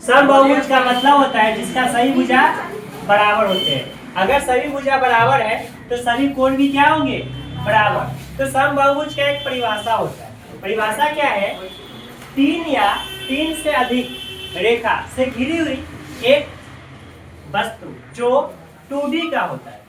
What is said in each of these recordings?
समबाहुभुज का मतलब होता है जिसका सभी भुजा बराबर होते हैं। अगर सभी भुजा बराबर है तो सभी कोण भी क्या होंगे, बराबर। तो समबाहुभुज का एक परिभाषा होता है। परिभाषा क्या है, तीन या तीन से अधिक रेखा से घिरी हुई एक वस्तु जो 2D का होता है,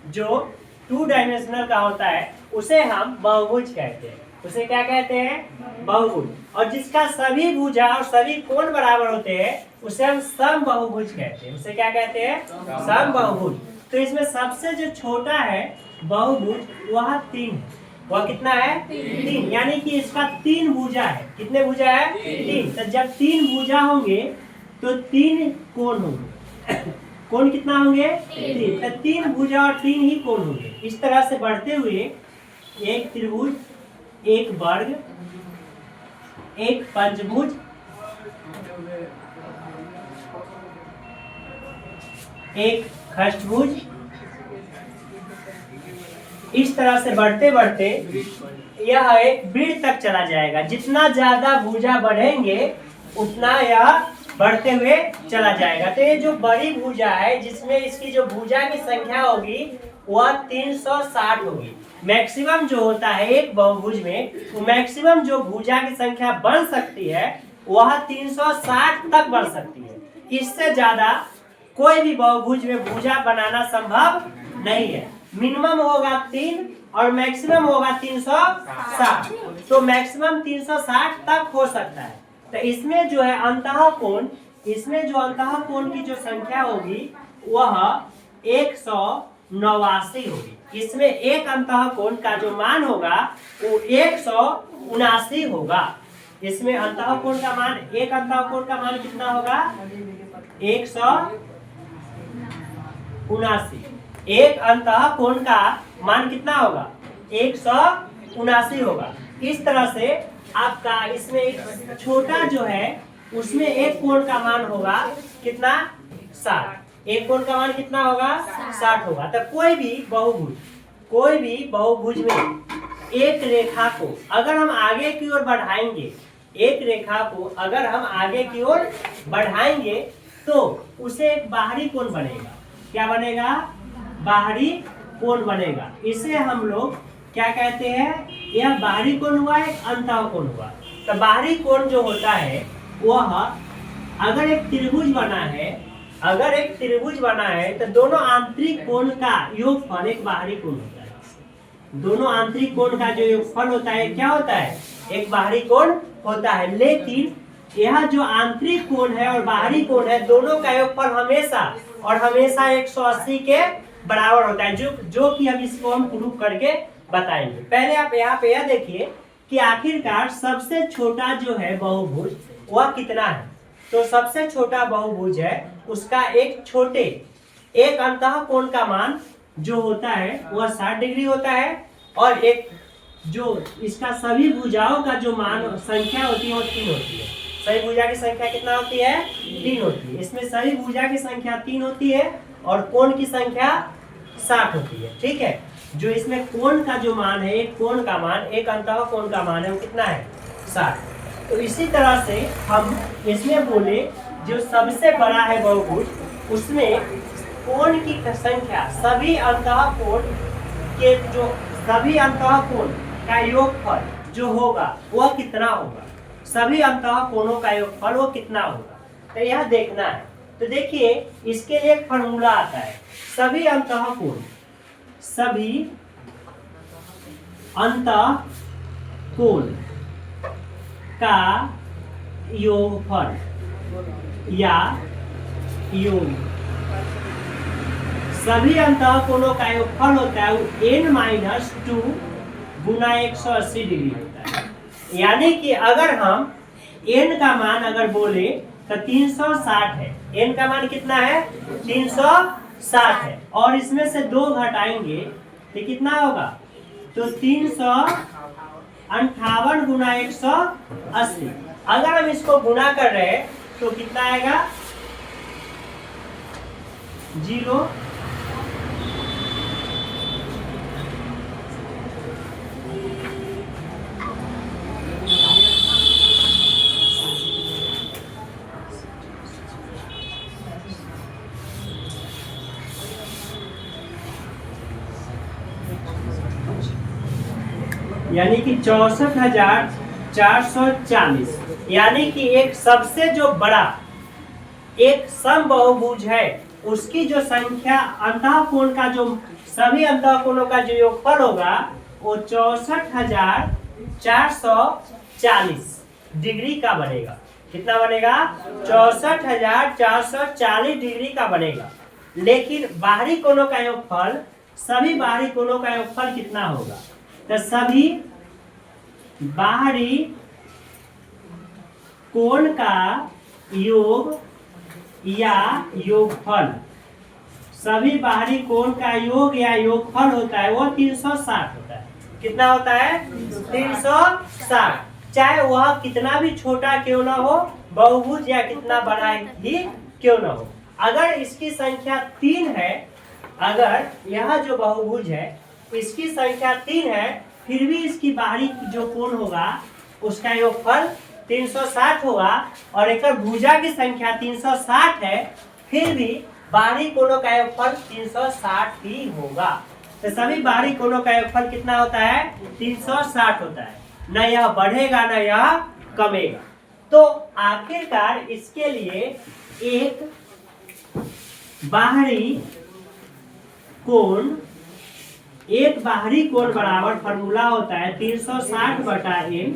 जो 2 डायमेंशनल का होता है, उसे हम बहुभुज कहते हैं। उसे क्या कहते हैं, बहुभुज। और जिसका सभी भुजा और सभी कोण बराबर होते हैं उसे हम समबाहुभुज कहते हैं। उसे क्या कहते हैं, समबाहुभुज। तो इसमें सबसे जो छोटा है बहुभुज वह 3 है। वह कितना है, 3। यानी कि इसका 3 भुजा है। कितने भुजा है, 3। तो जब 3 भुजा होंगे तो 3 कोण होंगे। कोण कितना होंगे, 3। तो 3 भुजा और 3 ही कोण होंगे। इस तरह से बढ़ते हुए एक त्रिभुज, एक वर्ग, एक पंचभुज, एक खष्टभुज, इस तरह से बढ़ते बढ़ते यह एक वृत्त तक चला जाएगा। जितना ज्यादा भुजा बढ़ेंगे उतना यह बढ़ते हुए चला जाएगा। तो ये जो बड़ी भुजा है जिसमें इसकी जो भुजा की संख्या होगी वह 360 होगी। मैक्सिमम जो होता है एक बहुभुज में, वो मैक्सिमम जो भुजा की संख्या बन सकती है वह 360 तक बढ़ सकती है। इससे ज्यादा कोई भी बहुभुज में भुजा बनाना संभव नहीं है। मिनिमम होगा 3 और मैक्सिमम होगा 360। तो मैक्सिमम 360 तक हो सकता है। तो इसमें जो है अंतः कोण, इसमें जो अंतः कोण की जो संख्या होगी वह 189 होगी। इसमें एक अंतः कोण का जो मान होगा वो 179 होगा। इसमें अंतः कोण का मान, एक अंतः कोण का मान कितना होगा, 179। एक अंतः कोण का मान कितना होगा, 179 होगा। इस तरह से आपका इसमें एक छोटा जो है उसमें एक कोण का मान होगा कितना, 60। एक कोण का मान कितना होगा, 60 होगा। तो कोई भी बहुभुज में एक रेखा को अगर हम आगे की ओर बढ़ाएंगे, एक रेखा को अगर हम आगे की ओर बढ़ाएंगे तो उसे एक बाहरी कोण बनेगा। क्या बनेगा, बाहरी कोण बनेगा। इसे हम लोग क्या कहते हैं, यह बाहरी कोण हुआ, एक अंतः कोण हुआ। तो बाहरी कोण जो होता है वह अगर एक त्रिभुज बना है, अगर एक त्रिभुज बना है तो दोनों आंतरिक कोण का योगफल एक बाहरी कोण होता है। दोनों आंतरिक कोण का जो योगफल होता है क्या होता है, एक बाहरी कोण होता है। लेकिन यह जो आंतरिक कोण है और बाहरी कोण है दोनों का योगफल हमेशा और हमेशा 180 के बराबर होता है, जो कि हम इसको हम प्रूव करके बताएंगे। पहले आप यहाँ पे यह देखिए कि आखिरकार सबसे छोटा जो है बहुभुज वह कितना है। तो सबसे छोटा बहुभुज है उसका एक अंतः कोण का मान जो होता है वह 60 डिग्री होता है, और एक जो इसका सभी भुजाओं का जो मान संख्या होती है वो 3 होती है। सभी भुजा की संख्या कितना होती है, 3 होती है। इसमें सभी भुजा की संख्या 3 होती है और कोण की संख्या 60 होती है। ठीक है, जो इसमें कोण का जो मान है, एक कोण का मान, एक अंतः कोण का मान है वो कितना है, 60। तो इसी तरह से हम इसमें बोले जो सबसे बड़ा है बहुभुज उसमें कोण की संख्या, सभी अंतः कोण के जो सभी अंतः कोण का योगफल जो होगा वह कितना होगा, सभी अंतः कोणों का योगफल वो कितना होगा, तो यह देखना है। तो देखिए इसके लिए एक फॉर्मूला आता है, सभी अंतः कोण, सभी अंतः कोण का योगफल या योग, सभी अंतः कोणों का योगफल होता है n-2 गुना 180 डिग्री होता है। यानी कि अगर हम n का मान अगर बोले तो 360 है, n का मान कितना है, 360 है, और इसमें से 2 घटाएंगे तो कितना होगा, तो 358 गुना 180। अगर हम इसको गुना कर रहे हैं तो कितना आएगा, 0। यानी कि 64,440, यानी कि एक सबसे जो बड़ा एक समबाहुभुज है उसकी जो संख्या अंतःकोण का जो सभी अंतःकोणों का जो योगफल होगा वो 64,440 डिग्री का बनेगा। कितना बनेगा? 64,440 डिग्री का बनेगा। लेकिन बाहरी कोणों का योगफल, सभी बाहरी कोणों का योगफल कितना होगा? तो सभी बाहरी कोण का योग या योगफल, सभी बाहरी कोण का योग या योगफल होता है वो 360 होता है। कितना होता है? 360। चाहे वह कितना भी छोटा क्यों ना हो बहुभुज, या कितना बड़ा ही क्यों ना हो। अगर इसकी संख्या 3 है, अगर यह जो बहुभुज है इसकी संख्या 3 है, फिर भी इसकी बाहरी जो कोण होगा उसका योगफल 360 होगा, और एक भुजा की संख्या 360 है, फिर भी बाहरी कोणों का योगफल 360 ही होगा। तो सभी बाहरी कोणों का योगफल कितना होता है? 360 होता है। न यह बढ़ेगा न यह कमेगा। तो आखिरकार इसके लिए एक बाहरी कोण बराबर फॉर्मूला होता है 360/n।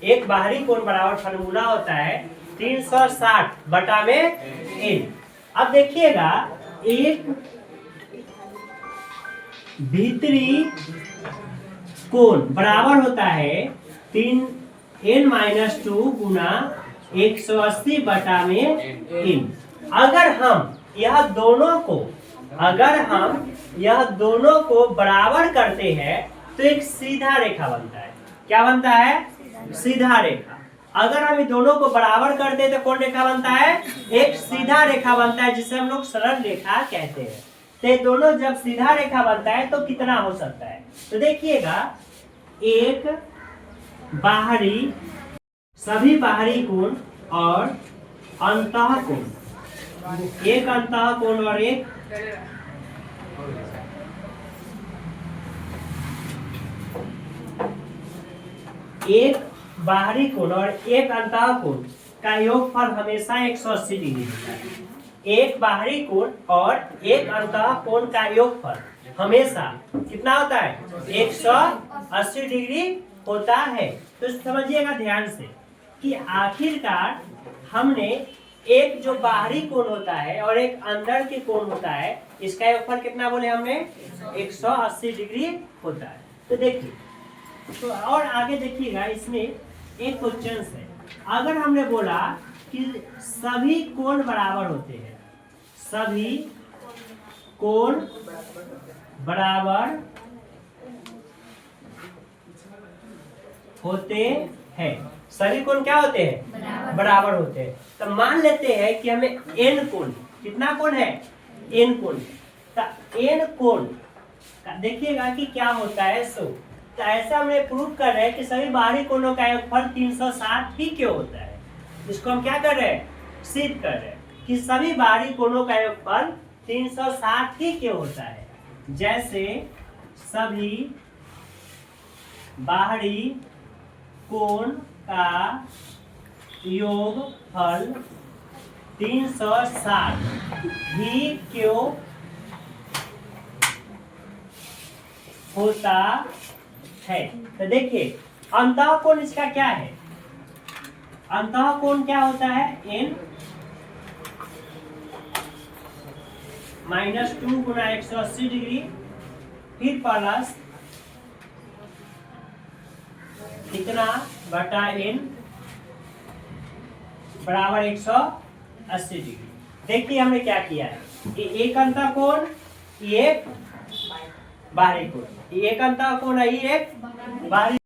एक बाहरी कोण बराबर फॉर्मूला होता है 360/n। अब देखिएगा, एक भीतरी कोण बराबर होता है 3n-2 गुना 180/n। अगर हम यह दोनों को बराबर करते हैं तो एक सीधा रेखा बनता है। क्या बनता है? सीधा रेखा। अगर हम इन दोनों को बराबर करते हैं तो कौन रेखा बनता है? एक सीधा रेखा बनता है, जिसे हम लोग सरल रेखा कहते हैं। तो ये दोनों जब सीधा रेखा बनता है तो कितना हो सकता है? तो देखिएगा, एक बाहरी, सभी बाहरी कोण और अंतःकोण, एक अंतःकोण और एक बाहरी कोण और एक अंतःकोण का योगफल हमेशा 180 डिग्री होता है। एक बाहरी कोण और एक अंतःकोण का योगफल हमेशा कितना होता है? 180 डिग्री होता है। तो समझिएगा ध्यान से कि आखिरकार हमने एक जो बाहरी कोण होता है और एक अंदर के कोण होता है, इसका योगफल कितना बोले हमने? 180 डिग्री होता है। तो देखिए, तो और आगे देखिएगा, इसमें एक क्वेश्चन है। अगर हमने बोला कि सभी कोण बराबर होते हैं, सभी कोण बराबर होते हैं, सभी कोण क्या होते हैं? बराबर होते हैं। तो मान लेते हैं कि हमें n कोण, कितना कोण है? n कोण। तो n कोण देखिएगा कि क्या होता है। तो ऐसा हमने प्रूव कर रहे हैं कि सभी बाहरी कोणों का योगफल 360 ही क्यों होता है। इसको हम क्या कर रहे हैं? सिद्ध कर रहे हैं कि सभी बाहरी कोणों का योगफल 360 ही क्यों होता है। जैसे सभी बाहरी कोण का योगफल 360 ही क्यों होता है। तो देखिए, अंतःकोण इसका क्या है? अंतःकोण क्या होता है? n-2 गुना 180 डिग्री, फिर प्लस कितना बटा n बराबर 180 डिग्री। देखिए हमने क्या किया है कि एक अंतःकोण, एक बाहरी कोण, एक अंतःकोण है, एक बाहरी